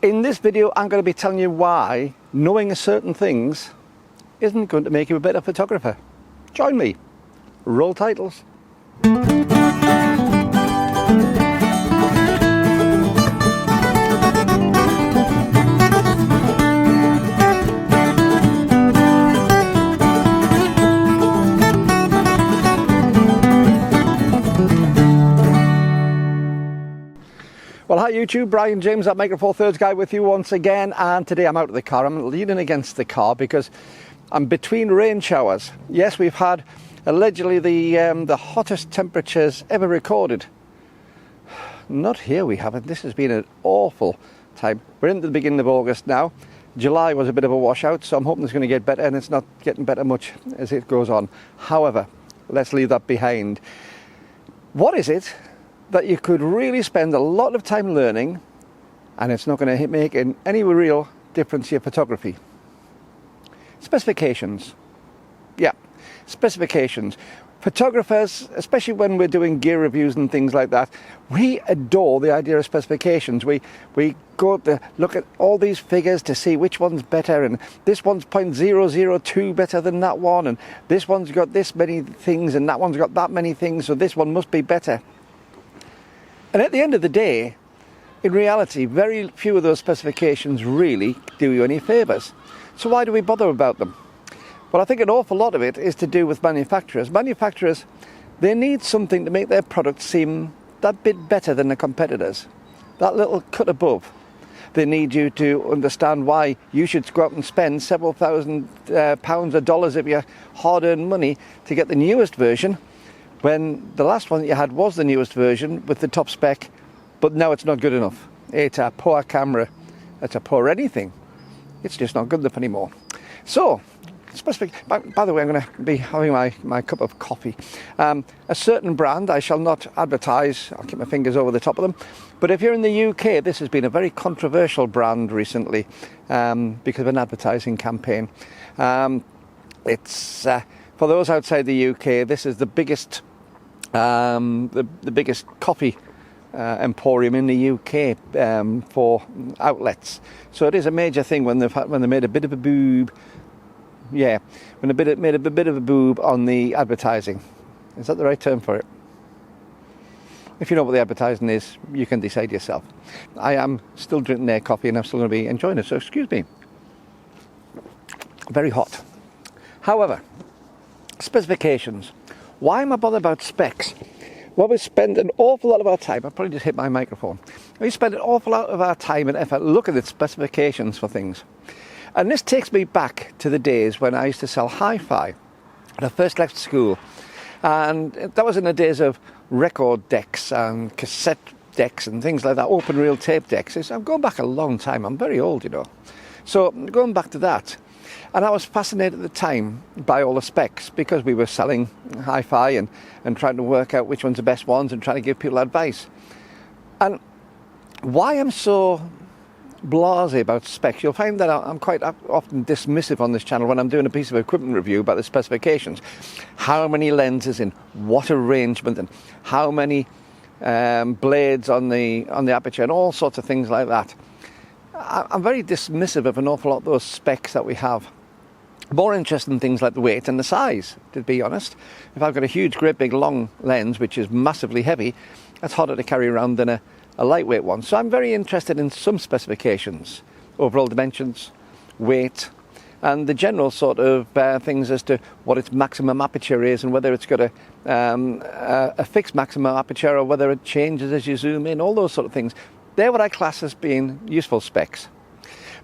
In this video, I'm going to be telling you why knowing certain things isn't going to make you a better photographer. Join me. Roll titles. Well, hi YouTube, Brian James at Micro Four Thirds Guy with you once again, and today I'm out of the car. I'm leaning against the car because I'm between rain showers. Yes, we've had allegedly the hottest temperatures ever recorded. Not here we haven't. This has been an awful time. We're into the beginning of August now. July was a bit of a washout, so I'm hoping it's going to get better, and it's not getting better much as it goes on. However, let's leave that behind. What is it that you could really spend a lot of time learning and it's not going to make any real difference to your photography? Specifications. Yeah, specifications. Photographers, especially when we're doing gear reviews and things like that, we adore the idea of specifications. We go to look at all these figures to see which one's better, and this one's 0.002 better than that one, and this one's got this many things and that one's got that many things, so this one must be better. And at the end of the day, in reality, very few of those specifications really do you any favours. So why do we bother about them? Well, I think an awful lot of it is to do with manufacturers. Manufacturers, they need something to make their product seem that bit better than the competitors. That little cut above. They need you to understand why you should go out and spend several thousand pounds or dollars of your hard-earned money to get the newest version, when the last one that you had was the newest version with the top spec, but now it's not good enough. It's a poor camera, it's a poor anything. It's just not good enough anymore. So, by the way, I'm going to be having my cup of coffee. A certain brand, I shall not advertise, I'll keep my fingers over the top of them, but if you're in the UK, this has been a very controversial brand recently because of an advertising campaign. It's for those outside the UK, this is the biggest the biggest coffee emporium in the UK for outlets. So it is a major thing when they made a bit of a boob. Yeah, when they made a bit of a boob on the advertising. Is that the right term for it? If you know what the advertising is, you can decide yourself. I am still drinking their coffee and I'm still going to be enjoying it, so excuse me. Very hot. However, specifications. Why am I bothered about specs? Well, we spend an awful lot of our time, I probably just hit my microphone. We spend an awful lot of our time and effort looking at specifications for things. And this takes me back to the days when I used to sell hi-fi when I first left school. And that was in the days of record decks and cassette decks and things like that, open reel tape decks. I'm going back a long time, I'm very old, you know. So going back to that, and I was fascinated at the time by all the specs because we were selling hi-fi and trying to work out which ones are the best ones and trying to give people advice. And why I'm so blasé about specs, you'll find that I'm quite often dismissive on this channel when I'm doing a piece of equipment review about the specifications. How many lenses in what arrangement and how many blades on the aperture and all sorts of things like that. I'm very dismissive of an awful lot of those specs that we have. More interested in things like the weight and the size, to be honest. If I've got a huge, great big long lens, which is massively heavy, that's harder to carry around than a lightweight one. So I'm very interested in some specifications, overall dimensions, weight, and the general sort of things as to what its maximum aperture is and whether it's got a fixed maximum aperture or whether it changes as you zoom in, all those sort of things. They're what I class as being useful specs.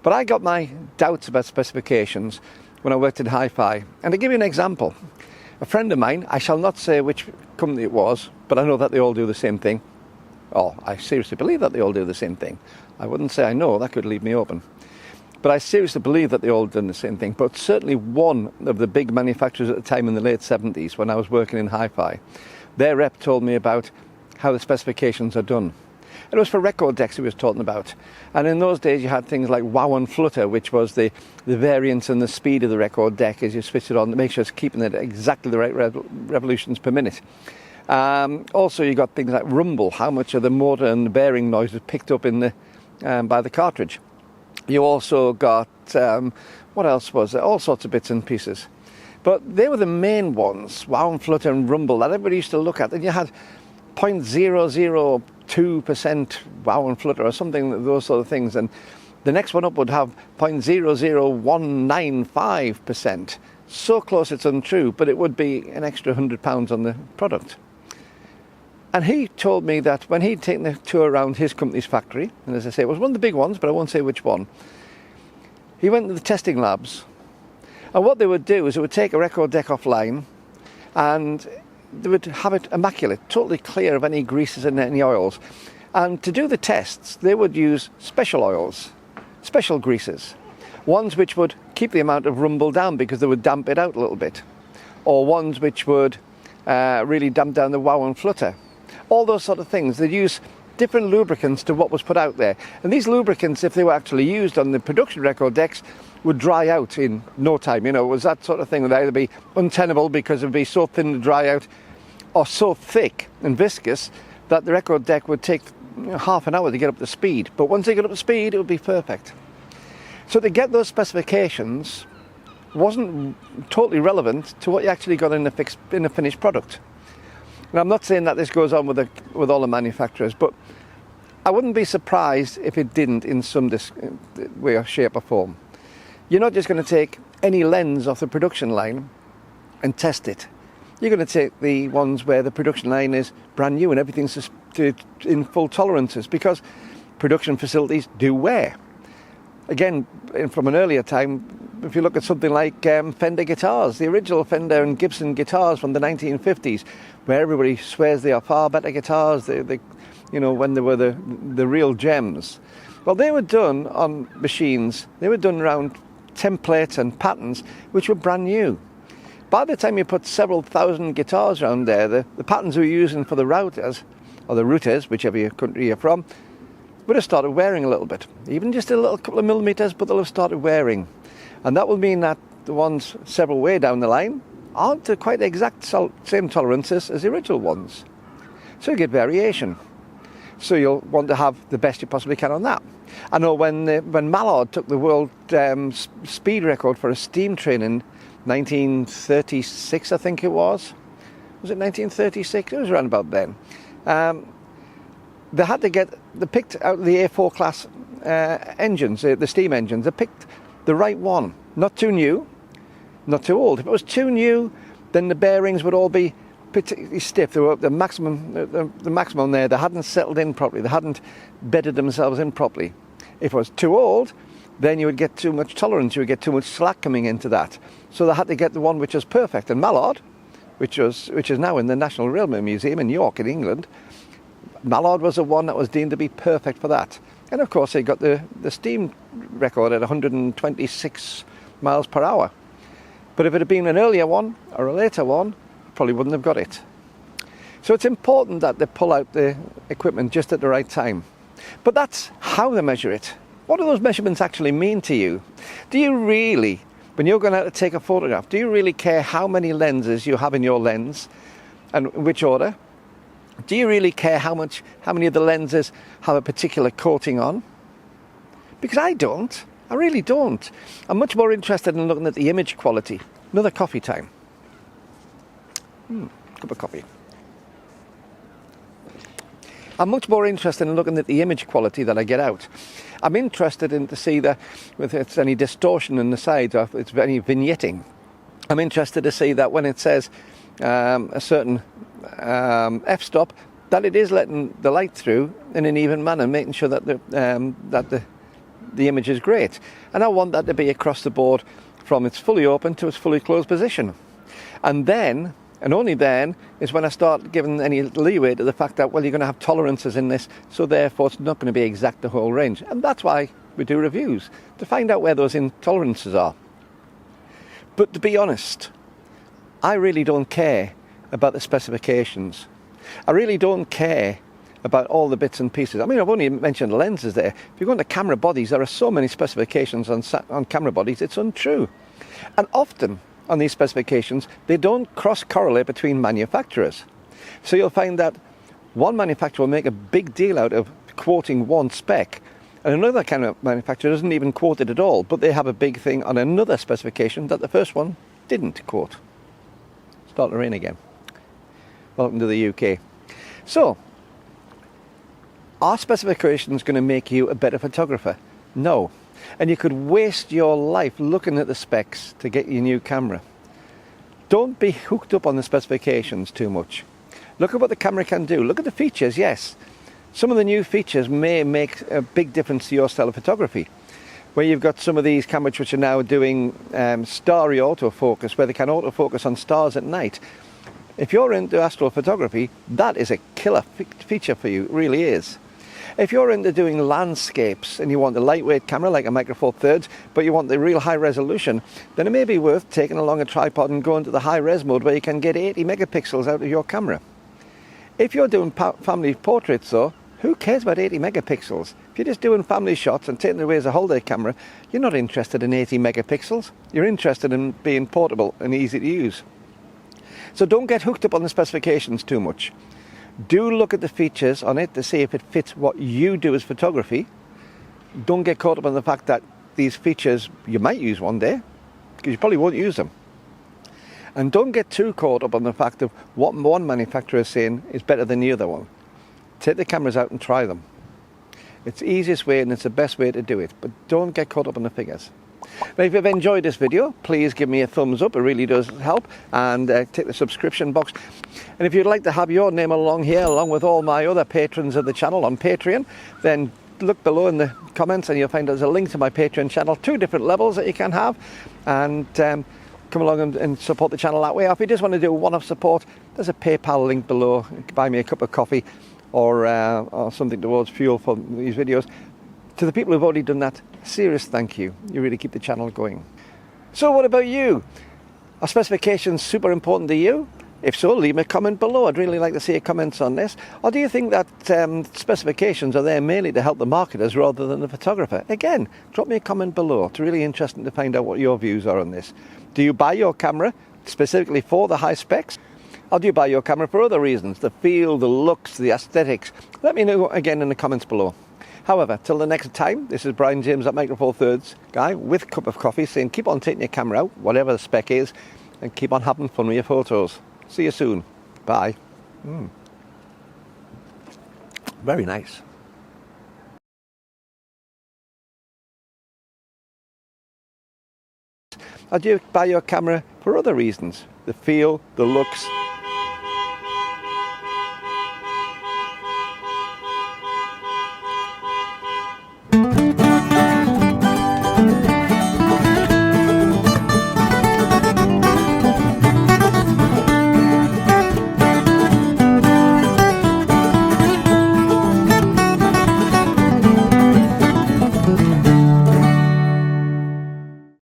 But I got my doubts about specifications when I worked in hi-fi. And to give you an example, a friend of mine, I shall not say which company it was, but I know that they all do the same thing. Oh, I seriously believe that they all do the same thing. I wouldn't say I know, that could leave me open. But I seriously believe that they all done the same thing. But certainly one of the big manufacturers at the time in the late 70s when I was working in hi-fi, their rep told me about how the specifications are done. It was for record decks he was talking about. And in those days you had things like wow and flutter, which was the variance and the speed of the record deck as you switch it on to make sure it's keeping it exactly the right revolutions per minute. Also you got things like rumble, how much of the motor and the bearing noise was picked up in the by the cartridge. You also got, what else was there? All sorts of bits and pieces. But they were the main ones, wow and flutter and rumble, that everybody used to look at. And you had 0.002% wow and flutter or something, those sort of things. And the next one up would have 0.00195%. So close it's untrue, but it would be an extra £100 on the product. And he told me that when he'd taken a tour around his company's factory, and as I say, it was one of the big ones, but I won't say which one, he went to the testing labs. And what they would do is they would take a record deck offline and they would have it immaculate, totally clear of any greases and any oils. And to do the tests, they would use special oils, special greases, ones which would keep the amount of rumble down because they would damp it out a little bit, or ones which would really damp down the wow and flutter. All those sort of things. They'd use different lubricants to what was put out there. And these lubricants, if they were actually used on the production record decks, would dry out in no time. You know, it was that sort of thing. It would either be untenable because it would be so thin to dry out, or so thick and viscous that the record deck would take half an hour to get up to speed. But once they got up to speed, it would be perfect. So to get those specifications wasn't totally relevant to what you actually got in the finished product. And I'm not saying that this goes on with all the manufacturers, but I wouldn't be surprised if it didn't in some way or shape or form. You're not just going to take any lens off the production line and test it. You're going to take the ones where the production line is brand new and everything's in full tolerances, because production facilities do wear. Again, from an earlier time, if you look at something like Fender guitars, the original Fender and Gibson guitars from the 1950s, where everybody swears they are far better guitars, they you know, when they were the real gems. Well, they were done on machines. They were done around templates and patterns which were brand new. By the time you put several thousand guitars around there, the patterns we were using for the routers, or the routers, whichever country you're from, would have started wearing a little bit. Even just a little couple of millimeters, but they'll have started wearing. And that will mean that the ones several way down the line aren't to quite the exact same tolerances as the original ones. So you get variation. So you'll want to have the best you possibly can on that. I know when Mallard took the world speed record for a steam train in 1936, I think it was. Was it 1936? It was around about then. They picked out the A4 class engines, the steam engines. They picked the right one. Not too new, not too old. If it was too new, then the bearings would all be particularly stiff. They were the maximum there. They hadn't settled in properly. They hadn't bedded themselves in properly. If it was too old, then you would get too much tolerance. You would get too much slack coming into that. So they had to get the one which was perfect. And Mallard, which is now in the National Railway Museum in York in England, Mallard was the one that was deemed to be perfect for that. And of course they got the steam record at 126 miles per hour. But if it had been an earlier one or a later one, probably wouldn't have got it. So it's important that they pull out the equipment just at the right time. But that's how they measure it. What do those measurements actually mean to you? Do you really, when you're going out to take a photograph, do you really care how many lenses you have in your lens and in which order? Do you really care how many of the lenses have a particular coating on? Because I don't. I really don't. I'm much more interested in looking at the image quality. Another coffee time. Cup of coffee. I'm much more interested in looking at the image quality that I get out. I'm interested in to see that if it's any distortion in the sides or if it's any vignetting. I'm interested to see that when it says a certain f-stop, that it is letting the light through in an even manner, making sure that the image is great. And I want that to be across the board from its fully open to its fully closed position. And then, and only then, is when I start giving any leeway to the fact that, well, you're going to have tolerances in this, so therefore it's not going to be exact the whole range. And that's why we do reviews, to find out where those intolerances are. But to be honest, I really don't care about the specifications. I really don't care about all the bits and pieces. I mean, I've only mentioned lenses there. If you go into camera bodies, there are so many specifications on camera bodies, it's untrue. And often on these specifications, they don't cross-correlate between manufacturers. So you'll find that one manufacturer will make a big deal out of quoting one spec, And another camera manufacturer doesn't even quote it at all, but they have a big thing on another specification that the first one didn't quote. Starting to rain again. Welcome to the UK. So, are specifications going to make you a better photographer? No. And you could waste your life looking at the specs to get your new camera. Don't be hooked up on the specifications too much. Look at what the camera can do. Look at the features, yes. Some of the new features may make a big difference to your style of photography. Where you've got some of these cameras which are now doing starry autofocus, where they can autofocus on stars at night. If you're into astrophotography, that is a killer feature for you, it really is. If you're into doing landscapes and you want a lightweight camera like a Micro Four Thirds, but you want the real high resolution, then it may be worth taking along a tripod and going to the high res mode where you can get 80 megapixels out of your camera. If you're doing family portraits though, who cares about 80 megapixels? If you're just doing family shots and taking it away as a holiday camera, you're not interested in 80 megapixels. You're interested in being portable and easy to use. So don't get hooked up on the specifications too much. Do look at the features on it to see if it fits what you do as photography. Don't get caught up on the fact that these features you might use one day, because you probably won't use them. And don't get too caught up on the fact of what one manufacturer is saying is better than the other one. Take the cameras out and try them. It's the easiest way and it's the best way to do it, but don't get caught up on the figures. Now, if you've enjoyed this video, please give me a thumbs up, it really does help, and take the subscription box. And if you'd like to have your name along here, along with all my other patrons of the channel on Patreon, then look below in the comments and you'll find there's a link to my Patreon channel, 2 different levels that you can have, and come along and support the channel that way. Or if you just want to do one-off support, there's a PayPal link below. You can buy me a cup of coffee or something towards fuel for these videos. To the people who've already done that, serious thank you. You really keep the channel going. So what about you? Are specifications super important to you? If so, leave me a comment below. I'd really like to see your comments on this. Or do you think that specifications are there mainly to help the marketers rather than the photographer? Again, drop me a comment below. It's really interesting to find out what your views are on this. Do you buy your camera specifically for the high specs? Or do you buy your camera for other reasons? The feel, the looks, the aesthetics? Let me know again in the comments below. However, till the next time, this is Brian James at Micro Four Thirds guy with a cup of coffee saying keep on taking your camera out, whatever the spec is, and keep on having fun with your photos. See you soon. Bye. Very nice. Or do you buy your camera for other reasons? The feel, the looks,